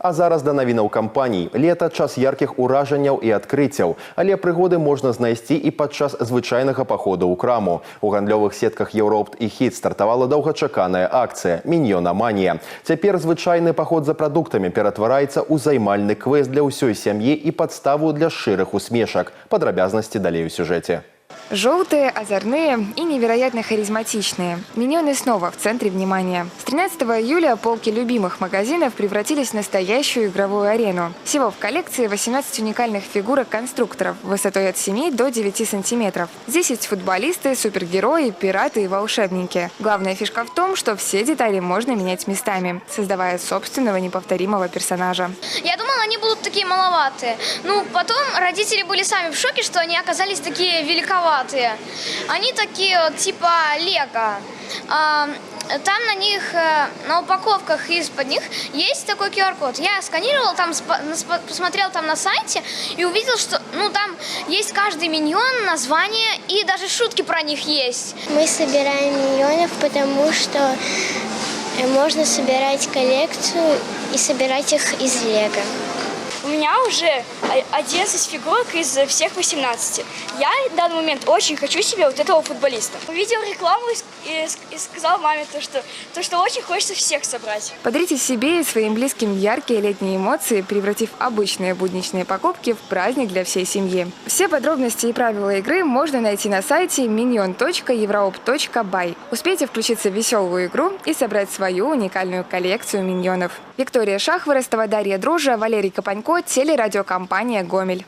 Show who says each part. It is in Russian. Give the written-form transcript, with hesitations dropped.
Speaker 1: А зараз да навінаў кампаній. Лета – час яркіх уражанняў і адкрыццяў. Але прыгоды можна знайсці і падчас звычайнага паходу ў краму. У гандлёвых сетках «Еўропт» і «Хіт» стартавала доўгачаканая акцыя «Міньёнаманія». Цяпер звычайны паход за прадуктамі ператвараецца ў займальны квест для ўсёй сям'і і падставу для шчырых усмешак. Падрабязнасці далей у сюжэце.
Speaker 2: Желтые, озорные и невероятно харизматичные. Миньоны снова в центре внимания. С 13 июля полки любимых магазинов превратились в настоящую игровую арену. Всего в коллекции 18 уникальных фигурок-конструкторов высотой от 7 до 9 сантиметров. Здесь есть футболисты, супергерои, пираты и волшебники. Главная фишка в том, что все детали можно менять местами, создавая собственного неповторимого персонажа.
Speaker 3: Я думала, они будут такие маловатые. Потом родители были сами в шоке, что они оказались такие великоватые. Они такие вот, типа лего. Там на них, на упаковках из-под них есть такой QR-код. Я сканировала, там посмотрел там на сайте и увидел, что там есть каждый миньон, название и даже шутки про них есть.
Speaker 4: Мы собираем миньонов, потому что можно собирать коллекцию и собирать их из лего.
Speaker 5: У меня уже 11 фигурок из всех 18. Я в данный момент очень хочу себе вот этого футболиста. Увидел рекламу и сказал маме, что очень хочется всех собрать.
Speaker 2: Подарите себе и своим близким яркие летние эмоции, превратив обычные будничные покупки в праздник для всей семьи. Все подробности и правила игры можно найти на сайте minion.europe.by. Успейте включиться в веселую игру и собрать свою уникальную коллекцию миньонов. Виктория Шахворостова, Дарья Дружа, Валерий Копанько, телерадиокомпания «Гомель».